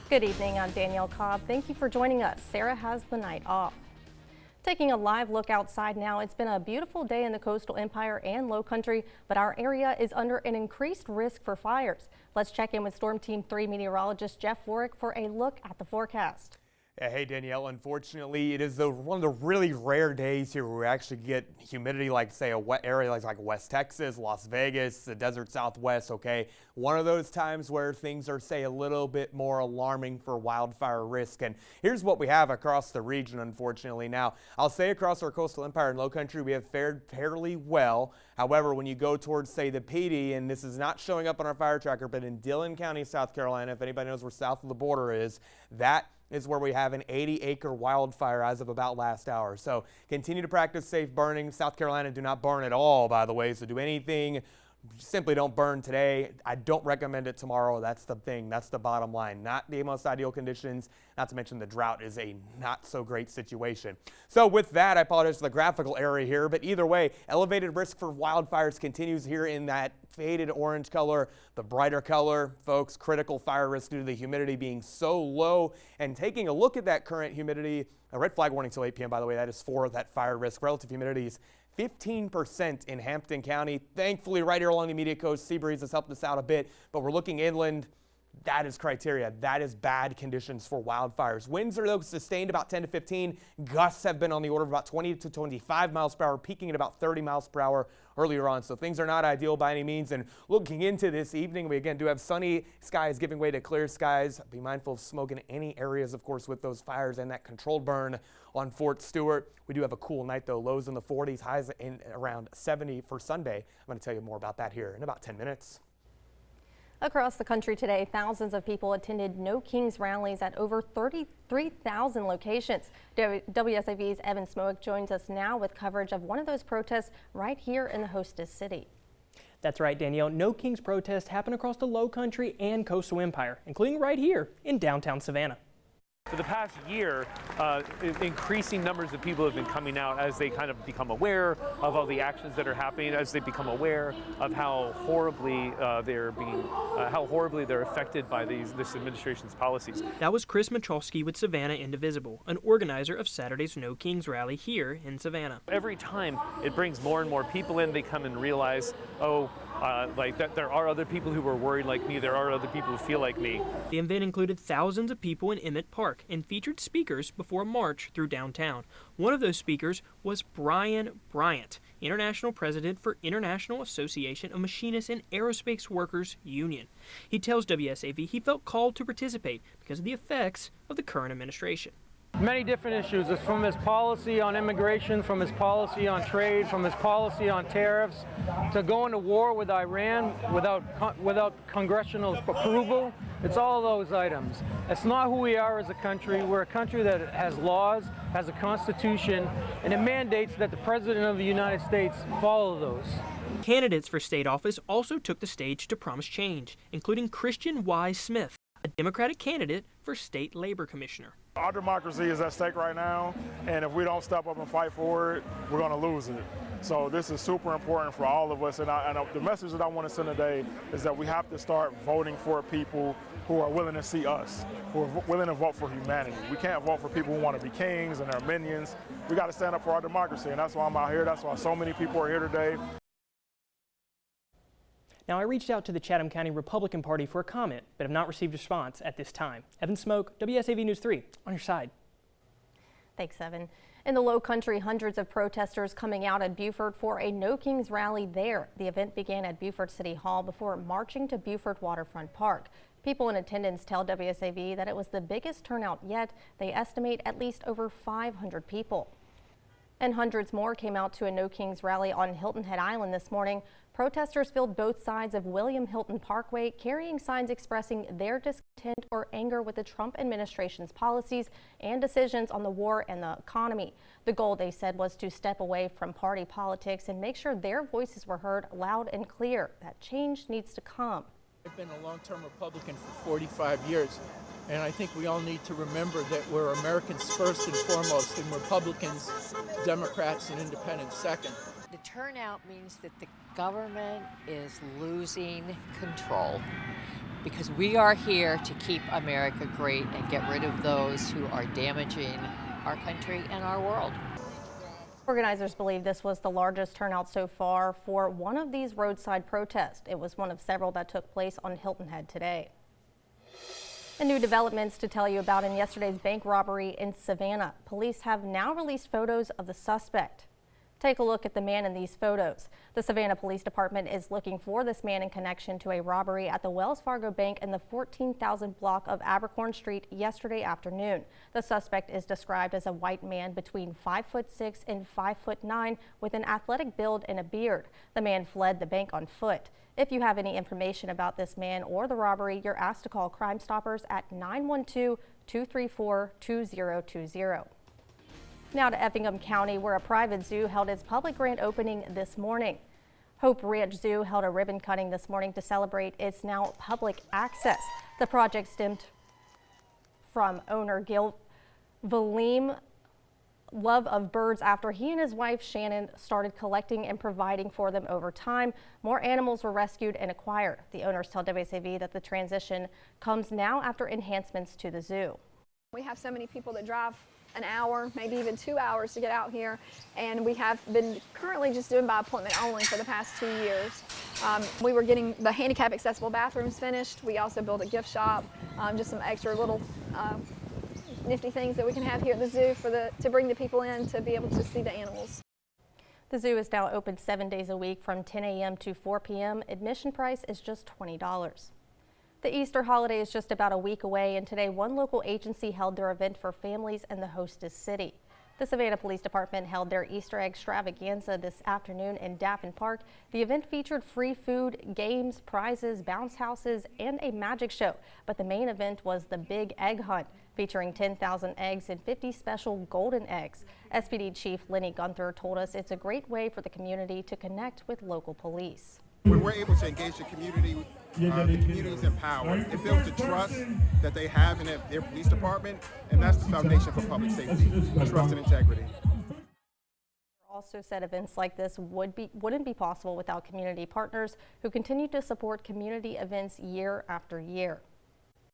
Good evening, I'm Danielle Cobb. Thank you for joining us. Sarah has the night off. Taking a live look outside now, it's been a beautiful day in the coastal empire and low country, but our area is under an increased risk for fires. Let's check in with Storm Team 3 meteorologist Jeff Warwick for a look at the forecast. Yeah, hey Danielle, unfortunately it is one of the really rare days here where we actually get humidity like say a wet area like West Texas, Las Vegas, the desert Southwest, okay? One of those times where things are say a little bit more alarming for wildfire risk, and here's what we have across the region unfortunately. Now I'll say across our coastal empire and low country we have fared fairly well. However, when you go towards say the PD, and this is not showing up on our fire tracker, but in Dillon County, South Carolina, if anybody knows where south of the border is, that is where we have an 80-acre wildfire as of about last hour. So continue to practice safe burning. South Carolina do not burn at all, by the way, so do anything. Simply don't burn today. I don't recommend it tomorrow. That's the thing. That's the bottom line. Not the most ideal conditions. Not to mention the drought is a not so great situation. So with that, I apologize for the graphical area here, but either way, elevated risk for wildfires continues here in that faded orange color, the brighter color. Folks, critical fire risk due to the humidity being so low. And taking a look at that current humidity, a red flag warning till 8 p.m. by the way, that is for that fire risk. Relative humidity is 15% in Hampton County. Thankfully, right here along the immediate coast, sea breeze has helped us out a bit, but we're looking inland. That is criteria. That is bad conditions for wildfires. Winds are though sustained about 10 to 15. Gusts have been on the order of about 20 to 25 miles per hour, peaking at about 30 miles per hour earlier on. So things are not ideal by any means. And looking into this evening, we again do have sunny skies giving way to clear skies. Be mindful of smoke in any areas, of course, with those fires and that controlled burn on Fort Stewart. We do have a cool night though. Lows in the 40s, highs in around 70 for Sunday. I'm going to tell you more about that here in about 10 minutes. Across the country today, thousands of people attended No Kings rallies at over 33,000 locations. WSAV's Evan Smoak joins us now with coverage of one of those protests right here in the hostess city. That's right, Danielle. No Kings protests happen across the low country and coastal empire, including right here in downtown Savannah. For the past year, increasing numbers of people have been coming out as they kind of become aware of all the actions that are happening, as they become aware of how horribly they're affected by this administration's policies. That was Chris Machowski with Savannah Indivisible, an organizer of Saturday's No Kings rally here in Savannah. Every time it brings more and more people in, they come and realize, oh, that there are other people who are worried like me, there are other people who feel like me. The event included thousands of people in Emmett Park and featured speakers before a march through downtown. One of those speakers was Brian Bryant, International President for International Association of Machinists and Aerospace Workers Union. He tells WSAV he felt called to participate because of the effects of the current administration. Many different issues. It's from his policy on immigration, from his policy on trade, from his policy on tariffs, to going to war with Iran without congressional approval. It's all those items. It's not who we are as a country. We're a country that has laws, has a constitution, and it mandates that the President of the United States follow those. Candidates for state office also took the stage to promise change, including Christian Y. Smith, a Democratic candidate for state labor commissioner. Our democracy is at stake right now, and if we don't step up and fight for it, we're going to lose it. So this is super important for all of us, and the message that I want to send today is that we have to start voting for people who are willing to see us, who are willing to vote for humanity. We can't vote for people who want to be kings and their minions. We got to stand up for our democracy, and that's why I'm out here. That's why so many people are here today. Now, I reached out to the Chatham County Republican Party for a comment, but have not received a response at this time. Evan Smoak, WSAV News 3, on your side. Thanks, Evan. In the low country, hundreds of protesters coming out at Beaufort for a No Kings rally there. The event began at Beaufort City Hall before marching to Beaufort Waterfront Park. People in attendance tell WSAV that it was the biggest turnout yet. They estimate at least over 500 people. And hundreds more came out to a No Kings rally on Hilton Head Island this morning. Protesters filled both sides of William Hilton Parkway, carrying signs expressing their discontent or anger with the Trump administration's policies and decisions on the war and the economy. The goal, they said, was to step away from party politics and make sure their voices were heard loud and clear. That change needs to come. I've been a long-term Republican for 45 years. And I think we all need to remember that we're Americans first and foremost, and Republicans, Democrats, and Independents second. The turnout means that the government is losing control. because we are here to keep America great and get rid of those who are damaging our country and our world. Organizers believe this was the largest turnout so far for one of these roadside protests. It was one of several that took place on Hilton Head today. And new developments to tell you about in yesterday's bank robbery in Savannah. Police have now released photos of the suspect. Take a look at the man in these photos. The Savannah Police Department is looking for this man in connection to a robbery at the Wells Fargo Bank in the 14,000 block of Abercorn Street yesterday afternoon. The suspect is described as a white man between 5'6" and 5'9" with an athletic build and a beard. The man fled the bank on foot. If you have any information about this man or the robbery, you're asked to call Crime Stoppers at 912-234-2020. Now to Effingham County, where a private zoo held its public grand opening this morning. Hope Ranch Zoo held a ribbon cutting this morning to celebrate its now public access. The project stemmed from owner Gil Valim love of birds after he and his wife Shannon started collecting and providing for them over time. More animals were rescued and acquired. The owners tell WSAV that the transition comes now after enhancements to the zoo. We have so many people that drive an hour, maybe even 2 hours to get out here, and we have been currently just doing by appointment only for the past 2 years. We were getting the handicap accessible bathrooms finished. We also built a gift shop, just some extra little nifty things that we can have here at the zoo to bring the people in to be able to see the animals. The zoo is now open 7 days a week from 10 a.m. to 4 p.m. Admission price is just $20. The Easter holiday is just about a week away, and today one local agency held their event for families in the hostess city. The Savannah Police Department held their Easter egg extravaganza this afternoon in Daffin Park. The event featured free food, games, prizes, bounce houses, and a magic show. But the main event was the Big Egg Hunt, featuring 10,000 eggs and 50 special golden eggs. SPD Chief Lenny Gunther told us it's a great way for the community to connect with local police. When we're able to engage the community is empowered. It builds the trust that they have in their police department, and that's the foundation for public safety, trust and integrity. Also said events like this wouldn't be possible without community partners who continue to support community events year after year.